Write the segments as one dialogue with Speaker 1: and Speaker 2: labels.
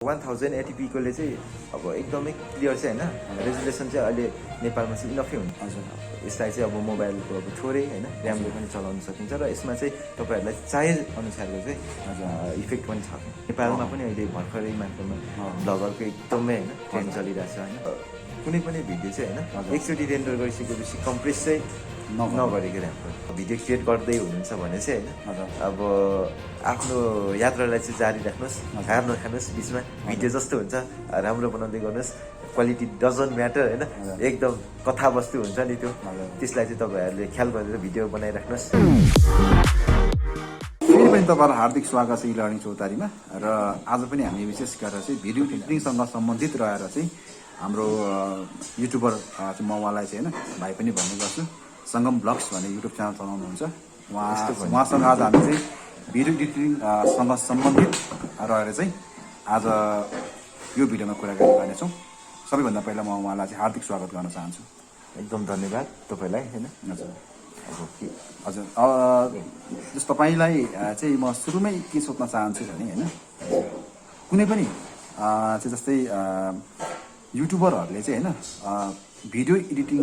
Speaker 1: 1080p कोले चाहिँ अब एकदमै क्लियर चाहिँ हैन, रेजुलेसन चाहिँ अहिले नेपालमा चाहिँ इनफै हुन्छ।
Speaker 2: हजुर
Speaker 1: यसलाई चाहिँ अब मोबाइलको अब थोरै हैन र्यामले पनि चलाउन सकिन्छ र यसमा चाहिँ तपाईहरुलाई चाहे अनुसारको चाहिँ इफेक्ट पनि छ। नेपालमा पनि अहिले भर्खरै मात्रामा ब्लगरको एकदमै हैन ट्रेन्ड चलिरहेछ हैन। कुनै पनि भिडियो चाहिँ हैन एकचोटी रेन्डर गरिसकेपछि कम्प्रेस चाहिँ नगरेको राम्रो। भिडियो क्रिएट गर्दै हुनुहुन्छ भने चाहिँ हैन अब आफ्नो यात्रालाई चाहिँ जारी राख्नुहोस्, हार नखानुहोस्, बिचमा भिडियो जस्तो हुन्छ राम्रो बनाउँदै गर्नुहोस्। क्वालिटी डजन्ट म्याटर हैन, एकदम कथावस्तु हुन्छ नि त्यो, त्यसलाई चाहिँ तपाईहरुले ख्याल गरेर भिडियो बनाइराख्नुहोस्।
Speaker 2: फेरि पनि तपाईहरुलाई हार्दिक स्वागत छ इलर्निङ चौतारीमा। र आज पनि हामी विशेष गरेर चाहिँ भिडियो एडिटिङसँग सम्बन्धित रहेर चाहिँ हाम्रो युट्युबर चाहिँ म उहाँलाई चाहिँ हैन भाइ पनि भन्ने गर्छु, सङ्गम ब्लग्स भन्ने युट्युब च्यानल चलाउनुहुन्छ। उहाँसँग आज हामी चाहिँ भिडियो एडिटिङसँग सम्बन्धित रहेर चाहिँ आज यो भिडियोमा कुराकानी गर्नेछौँ। सबैभन्दा पहिला म उहाँलाई चाहिँ हार्दिक स्वागत गर्न चाहन्छु।
Speaker 1: एकदम धन्यवाद तपाईलाई हैन।
Speaker 2: हजुर हजुर जस तपाईलाई चाहिँ म सुरुमै के सोध्न चाहन्छु भने हैन, कुनै पनि चाहिँ जस्तै युट्युबरहरूले चाहिँ हैन भिडियो एडिटिङ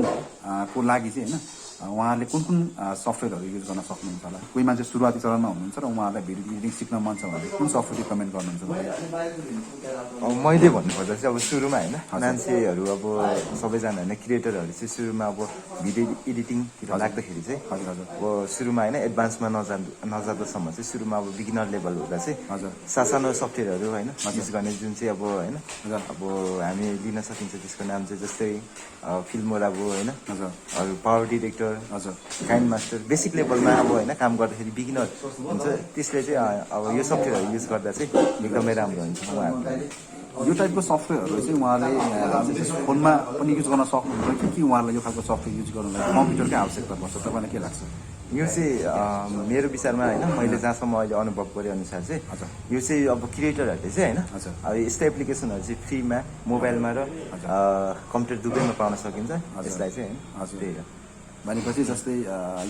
Speaker 2: को लागि चाहिँ हैन उहाँहरूले कुन कुन सफ्टवेयरहरू युज गर्न सक्नुहुन्छ होला? कोही मान्छे सुरुवाती चरणमा हुनुहुन्छ र उहाँहरूलाई भिडियो एडिटिङ सिक्न मन छ भने कुन सफ्टवेयर रिकमेन्ड गर्नुहुन्छ?
Speaker 1: मैले भन्नुपर्दा चाहिँ अब सुरुमा हैन मान्छेहरू अब सबैजना हैन क्रिएटरहरू चाहिँ सुरुमा अब भिडियो एडिटिङतिर लाग्दाखेरि चाहिँ अब सुरुमा हैन एडभान्समा नजाँदासम्म चाहिँ सुरुमा अब बिगिनर लेभल हुँदा चाहिँ सानो सफ्टवेयरहरू हैन युज गर्ने, जुन चाहिँ अब हैन अब हामी लिन सकिन्छ। त्यसको नाम चाहिँ जस्तै फिल्मोरा भयो हैन, अरू पावर डिरेक्टर, हजुर काइन्ड मास्टर, बेसिक लेभलमा अब हैन काम गर्दाखेरि बिगिनर हुन्छ, त्यसले चाहिँ अब यो सफ्टवेयरहरू युज गर्दा चाहिँ एकदमै राम्रो हुन्छ उहाँहरूलाई।
Speaker 2: यो टाइपको सफ्टवेयरहरू चाहिँ उहाँले फोनमा पनि युज गर्न सक्नुहुन्छ कि उहाँलाई यो खालको सफ्टवेयर युज गर्नलाई कम्प्युटरकै आवश्यकता पर्छ? तपाईँलाई के लाग्छ?
Speaker 1: यो चाहिँ मेरो विचारमा हैन, मैले जहाँसम्म अहिले अनुभव गरे अनुसार चाहिँ यो चाहिँ अब क्रिएटरहरूले चाहिँ हैन अब यस्तो एप्लिकेसनहरू चाहिँ फ्रीमा मोबाइलमा र कम्प्युटर दुवैमा पाउन सकिन्छ। यसलाई चाहिँ हैन हजुर त्यही हो।
Speaker 2: भनेपछि जस्तै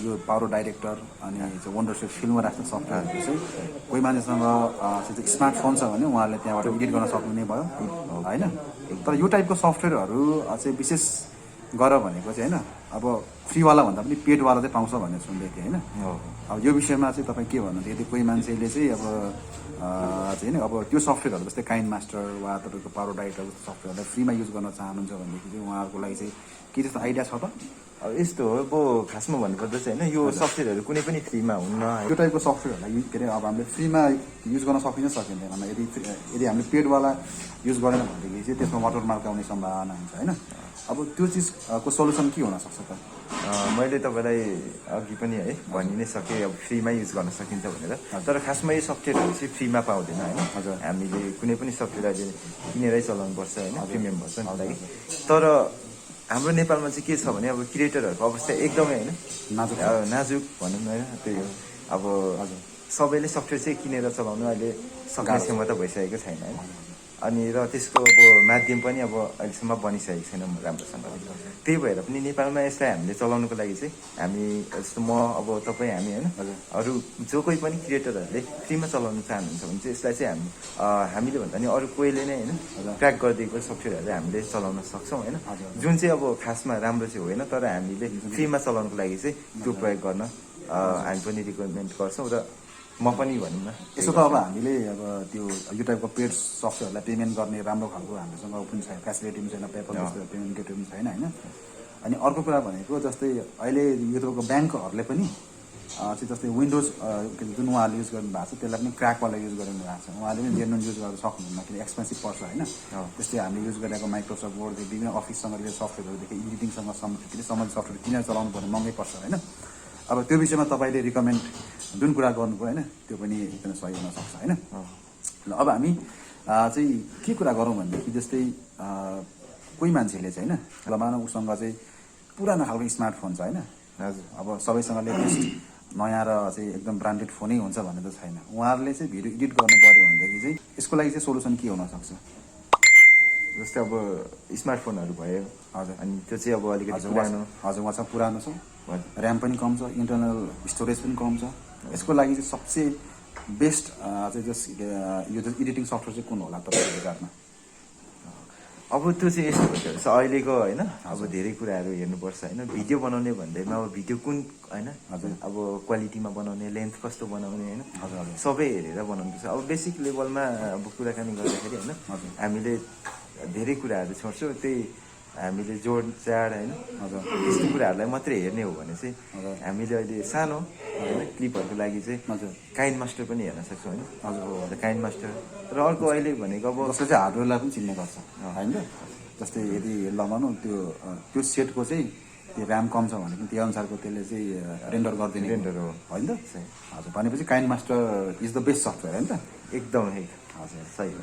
Speaker 2: यो पावर डाइरेक्टर अनि वन्डरसेट फिल्ममा राख्ने सफ्टवेयरहरू चाहिँ कोही मान्छेसँग स्मार्टफोन छ भने उहाँहरूले त्यहाँबाट एडिट गर्न सक्ने भयो होइन। तर यो टाइपको सफ्टवेयरहरू चाहिँ विशेष गर भनेको चाहिँ होइन अब फ्रीवाला भन्दा पनि पेडवाला चाहिँ पाउँछ भन्ने सुन्दै थिएँ होइन। अब यो विषयमा चाहिँ तपाईँ के भन्नुहुन्छ? यदि कोही मान्छेले चाहिँ अब चाहिँ अब त्यो सफ्टवेयरहरू जस्तै काइन्ड मास्टर वा तपाईँको पावर डाइरेक्टर जस्तो सफ्टवेयरलाई फ्रीमा युज गर्न चाहनुहुन्छ भनेदेखि चाहिँ उहाँहरूको लागि चाहिँ के त्यस्तो आइडिया छ त?
Speaker 1: अब यस्तो हो, अब खासमा भन्नुपर्दा चाहिँ होइन यो सफ्टवेयरहरू कुनै पनि फ्रीमा हुन्न।
Speaker 2: यो टाइपको सफ्टवेयरहरूलाई के अरे अब हामीले फ्रीमा युज गर्न सकिन्छ सकिँदैन? यदि हामीले पेडवाला युज गरेन भनेदेखि चाहिँ त्यसमा वाटरमार्क आउने सम्भावना हुन्छ होइन। अब त्यो चिजको सल्युसन के हुनसक्छ त?
Speaker 1: मैले तपाईँलाई अघि पनि है भनि नै सकेँ अब फ्रीमा युज गर्न सकिन्छ भनेर। तर खासमा यो सफ्टवेयरहरू चाहिँ फ्रीमा पाउँदैन होइन। हजुर हामीले कुनै पनि सफ्टवेयर अहिले किनेरै चलाउनुपर्छ होइन, प्रिमियम भर्सनको लागि। तर हाम्रो नेपालमा चाहिँ के छ भने अब क्रिएटरहरूको अवस्था एकदमै होइन नाजुक भनौँ न होइन। त्यही हो अब सबैले सफ्टवेयर चाहिँ किनेर चलाउनु अहिले सक्ने क्षमता भइसकेको छैन होइन। अनि र त्यसको अब माध्यम पनि अब अहिलेसम्म बनिसकेको छैन राम्रोसँग। त्यही भएर पनि नेपालमा यसलाई हामीले चलाउनुको लागि चाहिँ हामी जस्तो म अब तपाईँ हामी होइन अरू जो कोही पनि क्रिएटरहरूले फ्रीमा चलाउनु चाहनुहुन्छ भने चाहिँ यसलाई चाहिँ हामीले भन्दा नि अरू कोहीले नै होइन क्र्याक गरिदिएको सफ्टवेयरहरू हामीले चलाउन सक्छौँ होइन, जुन चाहिँ अब खासमा राम्रो चाहिँ होइन। तर हामीले फ्रीमा चलाउनुको लागि चाहिँ त्यो प्रयोग गर्न हामी पनि रिकमेन्ड गर्छौँ र म पनि भनौँ न।
Speaker 2: यसो त अब हामीले अब त्यो यो टाइपको पेड सफ्टवेयरलाई पेमेन्ट गर्ने राम्रो खालको हामीसँग पनि छैन, फेसिलिटी पनि छैन, पेपर पेमेन्ट गेटवे पनि छैन होइन। अनि अर्को कुरा भनेको जस्तै अहिले यो तपाईँको ब्याङ्कहरूले पनि चाहिँ जस्तै विन्डोज जुन उहाँहरूले युज गर्नु भएको छ त्यसलाई पनि क्र्याकवाला युज गरिनु भएको छ। उहाँले पनि जेन्युन युज गर्न सक्नुहुन्न किन एक्सपेन्सिभ पर्छ होइन। त्यस्तै हामीले युज गरेको माइक्रोसफ्ट वर्डदेखि विभिन्न अफिससँग रिलेटेड सफ्टवेयरहरूदेखि एडिटिङसँग सम्बन्धित सफ्टवेयर किनेर चलाउनु पर्ने महँगै पर्छ होइन। अब त्यो विषयमा तपाईँले रिकमेन्ड जुन कुरा गर्नुभयो होइन त्यो पनि एकदमै सही हुनसक्छ होइन। ल अब हामी चाहिँ के कुरा गरौँ भनेदेखि जस्तै कोही मान्छेले चाहिँ होइन ल मानव उसँग चाहिँ पुरानो खालको स्मार्टफोन छ होइन। हजुर अब सबैसँग लेटेस्ट नयाँ र चाहिँ एकदम ब्रान्डेड फोनै हुन्छ भन्ने त छैन। उहाँहरूले चाहिँ भिडियो एडिट गर्नु पऱ्यो भनेदेखि चाहिँ यसको लागि चाहिँ सोल्युसन के हुनसक्छ?
Speaker 1: जस्तै अब स्मार्टफोनहरू भयो हजुर, अनि त्यो चाहिँ अब अलिकति पुरानो
Speaker 2: हजुर उहाँसँग पुरानो छ, ऱ्याम पनि कम छ, इन्टरनल स्टोरेज पनि कम छ। यसको लागि चाहिँ सबसे बेस्ट चाहिँ जस्ट यो चाहिँ एडिटिङ सफ्टवेयर चाहिँ कुन होला तपाईँको विचारमा?
Speaker 1: अब त्यो चाहिँ यस्तो हुन्छ रहेछ अहिलेको होइन, अब धेरै कुराहरू हेर्नुपर्छ होइन। भिडियो बनाउने भन्दैमा अब भिडियो कुन होइन, अब क्वालिटीमा बनाउने, लेन्थ कस्तो बनाउने होइन, सबै हेरेर बनाउनुपर्छ। अब बेसिक लेभलमा अब कुराकानी गर्दाखेरि होइन, हामीले धेरै कुराहरू छोड्छौँ। त्यही हामीले जोड चाड होइन त्यस्तो कुराहरूलाई मात्रै हेर्ने हो भने चाहिँ हामीले अहिले सानो होइन क्लिपहरूको लागि चाहिँ काइन्ड मास्टर पनि हेर्न सक्छौँ होइन। हजुर काइन्ड मास्टर र अर्को अहिले भनेको अब
Speaker 2: जसले चाहिँ हार्डवेयरलाई पनि चिन्ने गर्छ होइन। जस्तै यदि लगाउनु त्यो सेटको चाहिँ त्यो ऱ्याम कम छ भने पनि त्यो अनुसारको त्यसले चाहिँ रेन्डर गरिदिने
Speaker 1: रेन्डर हो
Speaker 2: होइन त। हजुर भनेपछि kind master is the best software होइन त।
Speaker 1: एकदमै हजुर सही हो।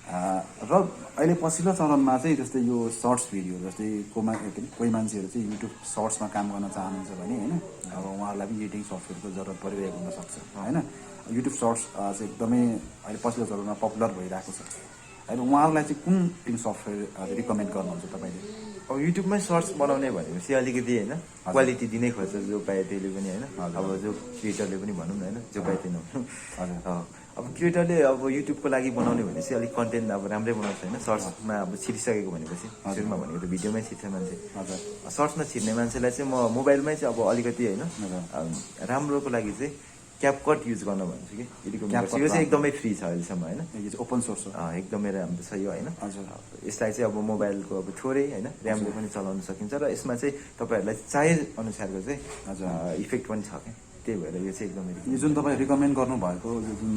Speaker 2: र अहिले पछिल्लो चरणमा चाहिँ जस्तै यो सर्ट्स भिडियो जस्तै कोही मान्छेहरू चाहिँ युट्युब सर्ट्समा काम गर्न चाहनुहुन्छ भने होइन, अब उहाँहरूलाई पनि एडिटिङ सफ्टवेयरको जरुरत परिरहेको हुनसक्छ होइन। युट्युब सर्ट्स चाहिँ एकदमै अहिले पछिल्लो चरणमा पपुलर भइरहेको छ होइन। उहाँहरूलाई चाहिँ कुन एडिटिङ सफ्टवेयर रिकमेन्ड गर्नुहुन्छ तपाईँले?
Speaker 1: अब युट्युबमै सर्ट्स बनाउने भनेपछि अलिकति होइन क्वालिटी दिनै खोज्छ जो पाए त्यसले पनि होइन। अब जो क्रिएटरले पनि भनौँ न होइन, जो पाए त्यो नभनौँ। हजुर अब क्रिएटरले अब युट्युबको लागि बनाउने भनेपछि अलिक कन्टेन्ट अब राम्रै बनाउँछ होइन। सर्ट्समा अब छिरिसकेको भनेपछि सुरुमा भनेको त भिडियोमै छिर्छ मान्छे। हजुर सर्ट्समा छिर्ने मान्छेलाई चाहिँ म मोबाइलमै चाहिँ अब अलिकति होइन राम्रोको लागि चाहिँ क्यापकट युज गर्न भन्छु कि यो चाहिँ एकदमै फ्री छ अहिलेसम्म होइन।
Speaker 2: यो चाहिँ ओपन सोर्स हो
Speaker 1: एकदमै राम्रो छ यो होइन। यसलाई चाहिँ अब मोबाइलको अब थोरै होइन ऱ्यामले पनि चलाउन सकिन्छ र यसमा चाहिँ तपाईँहरूलाई चाहे अनुसारको चाहिँ इफेक्ट पनि छ क्या। त्यही भएर यो चाहिँ एकदमै
Speaker 2: यो जुन तपाईँ रिकमेन्ड गर्नुभएको यो जुन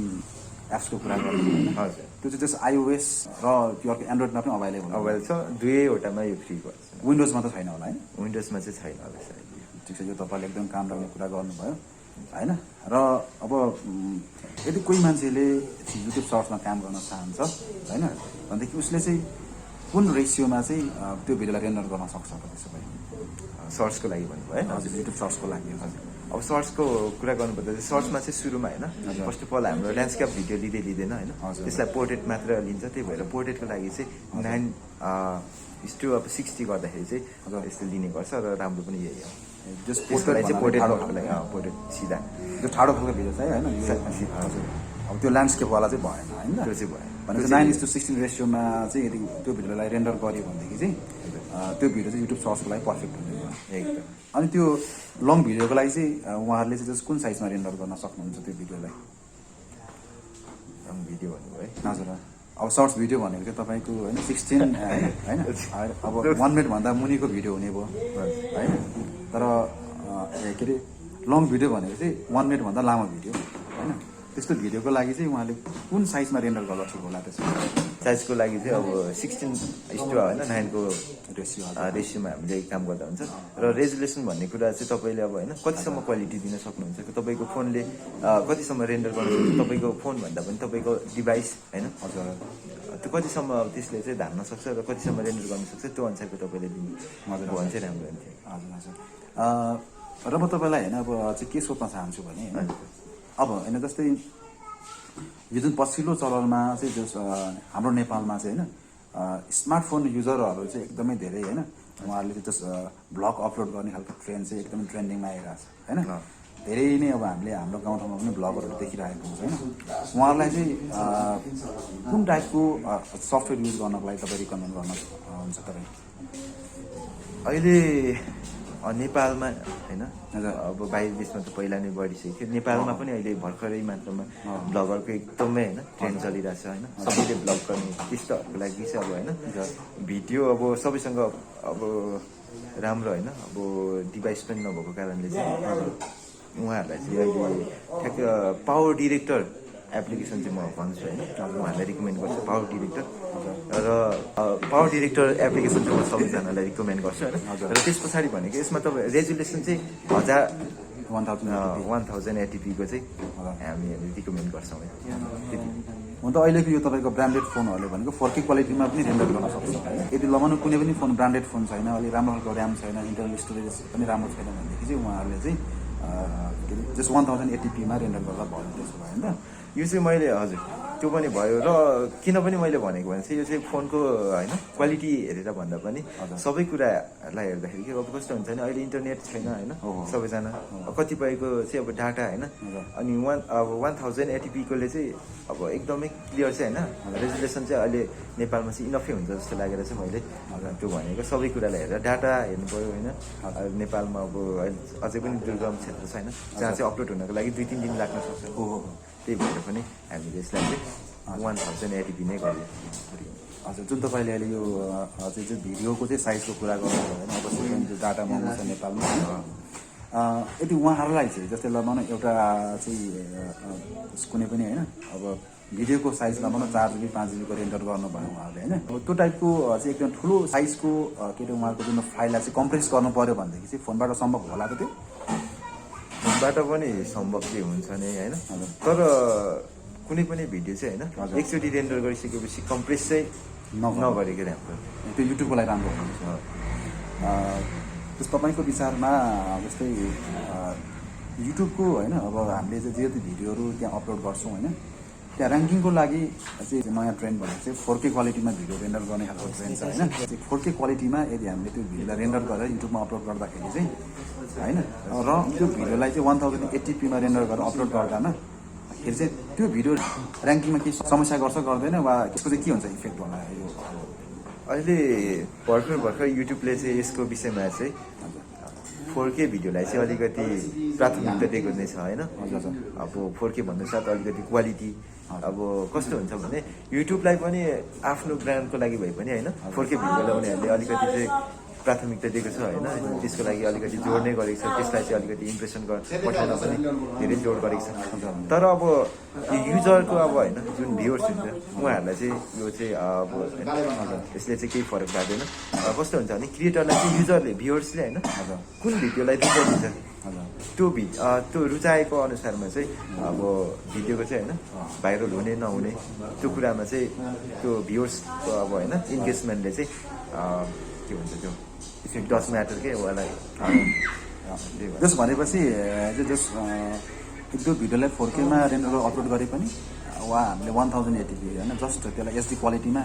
Speaker 2: एप्सको कुरा गर्नु होइन, हजुर त्यो चाहिँ जस्ट iOS र त्यो अर्को एन्ड्रोइडमा पनि अभाइलेबल
Speaker 1: छ। दुवैवटामा यो फ्री गर्छ।
Speaker 2: विन्डोजमा त छैन होला है?
Speaker 1: विन्डोजमा चाहिँ छैन होला सायद।
Speaker 2: ठिक छ, यो तपाईँले एकदम काम लाग्ने कुरा गर्नुभयो होइन। र अब यदि कोही मान्छेले युट्युब सर्ट्समा काम गर्न चाहन्छ होइन भनेदेखि उसले चाहिँ कुन रेसियोमा चाहिँ त्यो भिडियोलाई रेन्डर गर्न सक्छ त्यसो भए?
Speaker 1: सर्ट्सको लागि भन्नुभयो है?
Speaker 2: हजुर युट्युब सर्ट्सको लागि। हजुर
Speaker 1: अब सर्ट्सको कुरा गर्नुपर्दा चाहिँ सर्ट्समा चाहिँ सुरुमा होइन फर्स्ट अफ अल हाम्रो ल्यान्डस्केप भिडियो लिँदैन होइन, त्यसलाई पोर्ट्रेट मात्र लिन्छ। त्यही भएर पोर्ट्रेटको लागि चाहिँ 9:60 गर्दाखेरि चाहिँ यस्तो लिने गर्छ र राम्रो पनि यही हो। त्यसको लागि चाहिँ पोर्ट्रेट सिधा
Speaker 2: त्यो ठाडो खालको भिडियो चाहिँ होइन। हजुर अब त्यो ल्यान्डस्केपवाला चाहिँ भएन होइन,
Speaker 1: त्यो चाहिँ भएन।
Speaker 2: भनेपछि 9:16 रेसियोमा चाहिँ यदि त्यो भिडियोलाई रेन्डर गर्यो भनेदेखि चाहिँ त्यो भिडियो चाहिँ युट्युब सर्ट्सको लागि पर्फेक्ट हुन्छ एकदम। अनि त्यो लङ भिडियोको लागि चाहिँ उहाँहरूले चाहिँ जस्ट कुन साइजमा रेन्डर गर्न सक्नुहुन्छ त्यो भिडियोलाई?
Speaker 1: लङ भिडियो भन्नुभयो है?
Speaker 2: हजुर अब सर्ट्स भिडियो भनेको चाहिँ तपाईँको होइन 16 होइन अब 1 मिनटभन्दा मुनिको भिडियो हुने भयो होइन। तर के अरे लङ भिडियो भनेको चाहिँ 1 मिनटभन्दा लामो भिडियो होइन। त्यस्तो भिडियोको लागि चाहिँ उहाँले कुन साइजमा रेन्डर गर्दा ठिक होला? त्यसमा
Speaker 1: साइजको लागि चाहिँ अब 16:9 होइन 9को
Speaker 2: रेसियोमा
Speaker 1: हामीले काम गर्दा हुन्छ। र रेजुलेसन भन्ने कुरा चाहिँ तपाईँले अब होइन कतिसम्म क्वालिटी दिन सक्नुहुन्छ, तपाईँको फोनले कतिसम्म रेन्डर गर्न सक्छ, तपाईँको फोन भन्दा पनि तपाईँको डिभाइस होइन हजुर त्यो कतिसम्म अब त्यसले चाहिँ धान्न सक्छ र कतिसम्म रेन्डर गर्न सक्छ त्यो अनुसारको तपाईँले दिनु हो भने चाहिँ राम्रो हुन्थ्यो।
Speaker 2: हजुर हजुर र म तपाईँलाई होइन अब चाहिँ के सोध्न चाहन्छु भने अब होइन जस्तै यो जुन पछिल्लो चरणमा चाहिँ जस हाम्रो नेपालमा चाहिँ होइन स्मार्टफोन युजरहरू चाहिँ एकदमै धेरै होइन, उहाँहरूले चाहिँ जस भ्लग अपलोड गर्ने खालको ट्रेन्ड चाहिँ एकदमै ट्रेन्डिङमा आइरहेको छ होइन। धेरै नै अब हामीले हाम्रो गाउँठाउँमा पनि भ्लगरहरू देखिरहेको हुन्छ होइन। उहाँहरूलाई चाहिँ कुन टाइपको सफ्टवेयर युज गर्नको लागि तपाईँ रिकमेन्ड गर्नुहुन्छ तपाईँ?
Speaker 1: अहिले नेपालमा होइन अब बाहिर देशमा त पहिला नै बढिसकेको थियो, नेपालमा पनि अहिले भर्खरै मात्रामा भ्लगरको एकदमै होइन ट्रेन्ड चलिरहेछ होइन। सबैले भ्लग गर्ने त्यस्तोहरूको लागि चाहिँ अब होइन भिडियो अब सबैसँग अब राम्रो होइन अब डिभाइस पनि नभएको कारणले चाहिँ उहाँहरूलाई चाहिँ अहिले ठ्याक्क पावर डिरेक्टर एप्लिकेसन चाहिँ म भन्छु होइन, उहाँहरूलाई रिकमेन्ड गर्छु पावर डिरेक्टर। र पावर डिरेक्टर एप्लिकेसन चाहिँ म सबैजनालाई रिकमेन्ड गर्छु होइन। र त्यस पछाडि भनेको यसमा तपाईँ रेजुलेसन चाहिँ 1080p को चाहिँ हामीहरूले रिकमेन्ड गर्छौँ है।
Speaker 2: हुन त अहिलेको यो तपाईँको ब्रान्डेड फोनहरूले भनेको 4K क्वालिटीमा पनि रेन्डर गर्न सक्छ। यदि लगाउनु कुनै पनि फोन ब्रान्डेड फोन छैन, अलिक राम्रो खालको ऱ्याम छैन, इन्टरनल स्टोरेज पनि राम्रो छैन भनेदेखि चाहिँ उहाँहरूले चाहिँ जस्ट 1080p मा रेन्डर गर्दा भयो त्यसो भयो होइन।
Speaker 1: यो चाहिँ मैले हजुर त्यो पनि भयो र किन पनि मैले भनेको भने चाहिँ यो चाहिँ फोनको होइन क्वालिटी हेरेर भन्दा पनि सबै कुरालाई हेर्दाखेरि के अब कस्तो हुन्छ भने अहिले इन्टरनेट छैन होइन सबैजना कतिपयको चाहिँ अब डाटा होइन अनि 1080pकोले चाहिँ अब एकदमै क्लियर चाहिँ होइन रेजुलेसन चाहिँ अहिले नेपालमा चाहिँ इनफै हुन्छ जस्तो लागेर चाहिँ मैले त्यो भनेको सबै कुरालाई हेरेर डाटा हेर्नु पऱ्यो होइन नेपालमा अब अझै पनि दुर्गम क्षेत्र छ होइन जहाँ चाहिँ अपलोड हुनको लागि 2-3 दिन लाग्न सक्छ त्यही भएर पनि हामीले यसलाई चाहिँ 1080p नै गर्यो
Speaker 2: हजुर जुन तपाईँले अहिले यो चाहिँ भिडियोको चाहिँ साइजको कुरा गर्नुभयो होइन अब त्यो डाटा महँगो छ नेपालमा यदि उहाँहरूलाई चाहिँ जस्तै ल भनौँ एउटा चाहिँ कुनै पनि होइन अब भिडियोको साइजमा भनौँ 4GB 5GB रेन्डर गर्नुभयो उहाँहरूले होइन अब त्यो टाइपको चाहिँ एकदम ठुलो साइजको के अरे उहाँको जुन फाइललाई चाहिँ कम्प्रेस गर्नु पऱ्यो भनेदेखि चाहिँ फोनबाट सम्भव होला त त्यो
Speaker 1: फोनबाट पनि सम्भव चाहिँ हुन्छ नै होइन तर कुनै पनि भिडियो चाहिँ होइन एकचोटि रेन्डर गरिसकेपछि कम्प्रेस चाहिँ नगरेको राम्रो
Speaker 2: त्यो युट्युबको लागि राम्रो हुन्छ त्यस तपाईँको विचारमा जस्तै युट्युबको होइन अब हामीले चाहिँ जे भिडियोहरू त्यहाँ अपलोड गर्छौँ होइन त्यहाँ ऱ्याङ्किङको लागि चाहिँ नयाँ ट्रेन्ड भनेको चाहिँ 4K क्वालिटीमा भिडियो रेन्डर गर्ने खालको ट्रेन्ड छ होइन 4K क्वालिटीमा यदि हामीले त्यो भिडियोलाई रेन्डर गरेर युट्युबमा अपलोड गर्दाखेरि चाहिँ होइन र त्यो भिडियोलाई चाहिँ 1080pमा रेन्डर गरेर अपलोड गर्दामा खेरि चाहिँ त्यो भिडियो ऱ्याङ्किङमा केही समस्या गर्छ गर्दैन वा यसको चाहिँ के हुन्छ इफेक्ट होला यो
Speaker 1: अहिले भर्खर युट्युबले चाहिँ यसको विषयमा चाहिँ 4K भिडियोलाई चाहिँ अलिकति प्राथमिकता दिएको नै छ होइन अब 4K भन्नु साथ अलिकति क्वालिटी अब कस्तो हुन्छ भने युट्युबलाई पनि आफ्नो ब्रान्डको लागि भए पनि होइन 4K भिडियोलाई उनीहरूले अलिकति चाहिँ प्राथमिकता दिएको छ होइन त्यसको लागि अलिकति जोड्ने गरेको छ त्यसलाई चाहिँ अलिकति इम्प्रेसन पठाउन पनि धेरै जोड गरेको छ तर अब युजरको अब होइन जुन भ्युवर्स हुन्छ उहाँहरूलाई चाहिँ यो चाहिँ अब यसले चाहिँ केही फरक पार्दैन कस्तो हुन्छ भने क्रिएटरलाई चाहिँ युजरले भ्युवर्सले होइन कुन भिडियोलाई रुचाइदिन्छ त्यो रुचाएको अनुसारमा चाहिँ अब भिडियोको चाहिँ होइन भाइरल हुने नहुने त्यो कुरामा चाहिँ त्यो भ्युवर्सको अब होइन इन्गेजमेन्टले चाहिँ के भन्छ त्यो इफेक्ट डज म्याटर के उहाँलाई
Speaker 2: जस भनेपछि जस त्यो भिडियोलाई 4Kमा रेन्डर अपलोड गरे पनि वा हामीले 1080p होइन जस्ट त्यसलाई SD क्वालिटीमा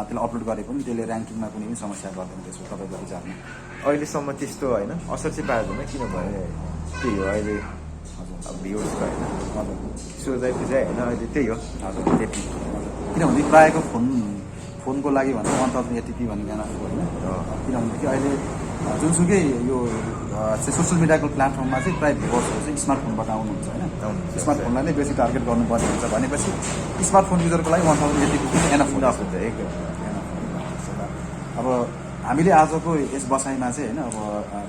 Speaker 2: त्यसलाई अपलोड गरे पनि त्यसले ऱ्याङ्किङमा कुनै पनि समस्या गर्दैन त्यसको तपाईँको विचारमा
Speaker 1: अहिलेसम्म त्यस्तो होइन असर चाहिँ पार्दैन किनभने त्यही हो अहिले अब भ्युवर्सको होइन सोचाइको चाहिँ होइन अहिले त्यही हो
Speaker 2: हजुर त्यति किनभने प्रायःको फोनको लागि भने 1080p भनेको होइन किनभनेदेखि अहिले जुनसुकै यो सोसियल मिडियाको प्लेटफर्ममा चाहिँ प्रायः भ्युवर्सहरू चाहिँ स्मार्टफोनबाट आउनुहुन्छ होइन स्मार्टफोनलाई नै बेसी टार्गेट गर्नुपर्ने हुन्छ भनेपछि स्मार्टफोन युजरको लागि 1080p पनि एनफ हुन्छ
Speaker 1: एकदम
Speaker 2: अब हामीले आजको यस बसाइमा चाहिँ होइन अब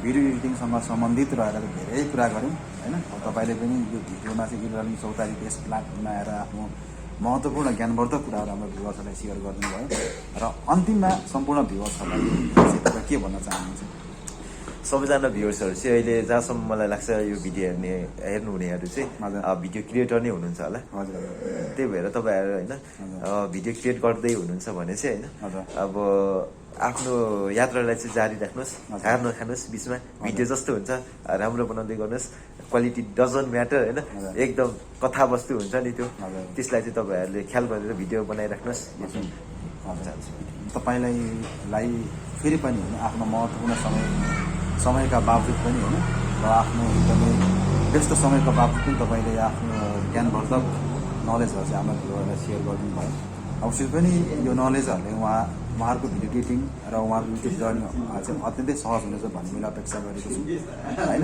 Speaker 2: भिडियो एडिटिङसँग सम्बन्धित रहेर धेरै कुरा गऱ्यौँ होइन तपाईँले पनि यो भिडियोमा चाहिँ इलर्निङ चौतारीको यस प्लेटफर्ममा आएर आफ्नो महत्त्वपूर्ण ज्ञानवर्धक कुराहरू हाम्रो भ्युवर्सहरूलाई सेयर गरिदिनुभयो र अन्तिममा सम्पूर्ण भ्युवर्सहरूलाई चाहिँ तपाईँ के भन्न चाहनुहुन्छ
Speaker 1: सबैजना भ्युवर्सहरू चाहिँ अहिले जहाँसम्म मलाई लाग्छ यो भिडियो हेर्नुहुनेहरू चाहिँ भिडियो क्रिएटर नै हुनुहुन्छ होला त्यही भएर तपाईँहरू होइन भिडियो क्रिएट गर्दै हुनुहुन्छ भने चाहिँ होइन अब आफ्नो यात्रालाई चाहिँ जारी राख्नुहोस् हार नखानुहोस् बिचमा भिडियो जस्तो हुन्छ राम्रो बनाउँदै गर्नुहोस् क्वालिटी डजन्ट म्याटर होइन एकदम कथावस्तु हुन्छ नि त्यो त्यसलाई चाहिँ तपाईँहरूले ख्याल गरेर भिडियो बनाइराख्नुहोस्
Speaker 2: तपाईँलाई फेरि पनि होइन आफ्नो महत्त्वपूर्ण समयका बावजुद पनि होइन र आफ्नो एकदमै व्यस्त समयको बावजुद पनि तपाईँले आफ्नो ज्ञानवर्धक नलेजहरू चाहिँ हाम्रो भ्युअरलाई सेयर गरिदिनु भयो अवश्य पनि यो नलेजहरूले उहाँहरूको भिडियो एडिटिङ र उहाँहरूको युट्युब जर्नी चाहिँ अत्यन्तै सहज हुनेछ भन्ने मैले अपेक्षा गरेको छु होइन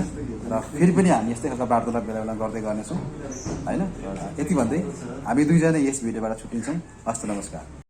Speaker 2: र फेरि पनि हामी यस्तै खालको वार्तालाप बेला बेला गर्दै गर्नेछौँ होइन यति भन्दै हामी दुईजना यस भिडियोबाट छुट्टिन्छौँ हस्त नमस्कार